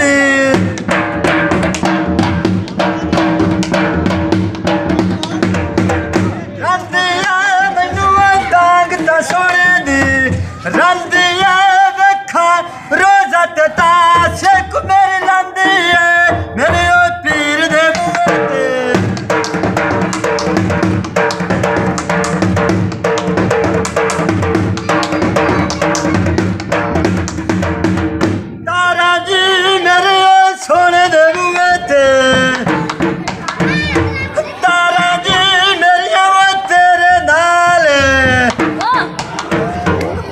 दी रंदिया मैनू तांग ता सोने दी रंदिया वेखा रोजा ते ताश को मेरी लांदी है मेरे ओ पीर दे बूहे ते तारा जी मेरे ओ सोने दे बूहे ते तारा जी मेरिया वो तेरे नाल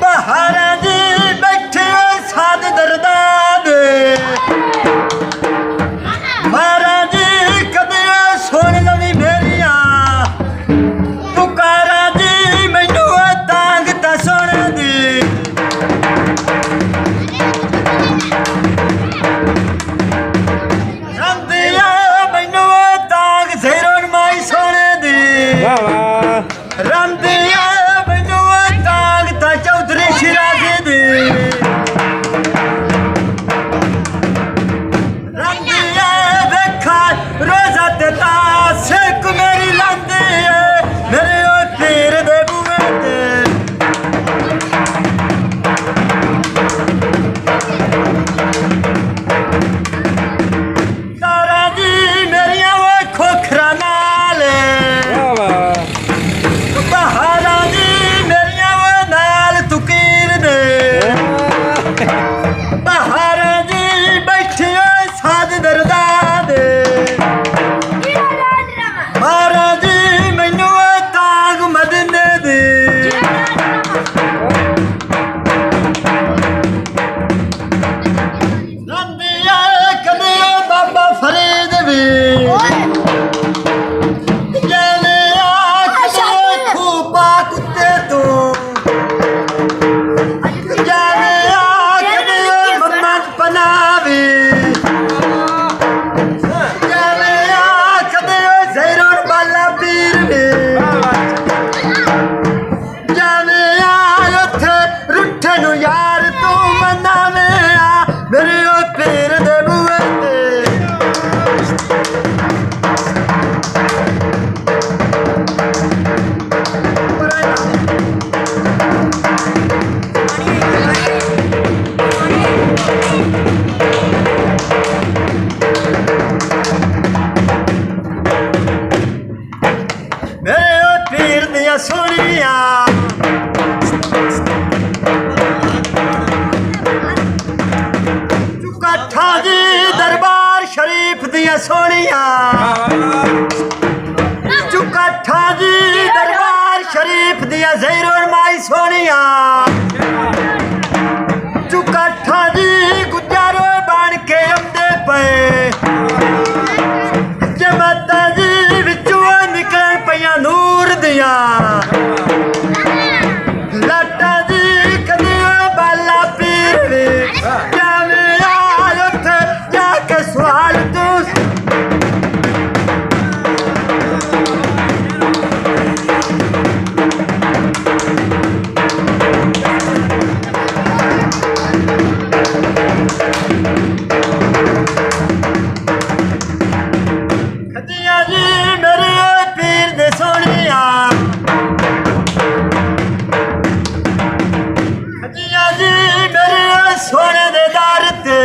बहारा जी बैठे हो साध दरदा दे महाराज जी कदे सुन लवी मेरिया पुकारा जी मैनू तांग ता सुन दी रंदिया मैनू तांग सेरों माई सुन दी रंदिया मैनू तांग ता चौधरी शिराजी दी रंदिया वेखा रोजा ते ताश को मेरी लांदी है मेरे ओ पीर दे बूहे ते तारा जी मेरिया वो खोखरा नाल बहारा जी मेरिया वो नाल तुकीर दे बहारा जी बैठी हो साध दरदा दे महाराज जी मैनू तांग मदने दे रंदिया कदे बाबा फरीद भी जाने कदे खूपा कुत्ते तू जाने कदे मम्मद पनावी जाने कदे ज़ैरुल बाला पीर भी जाने उथे रुठे नू यार तू मनावे मेरे ओ पीर दे बूहे ते मेरे ओ पीर दिया सोनिया चुकाठा जी दरबार शरीफ दिया सोनिया चुकाठा जी दरबार शरीफ दिया ज़ैरुल माई सोनिया चुकाठा जी गुजारो बन के आंदे पे जमाता जी विचों निकल पिया नूर दिया लाटा जी कदे बाला पीर वे जाने उथे जाके सवाल तू खदिया जी मेरे ओ पीर दे सोनिया खदिया जी मेरे ओ सोने दे दर ते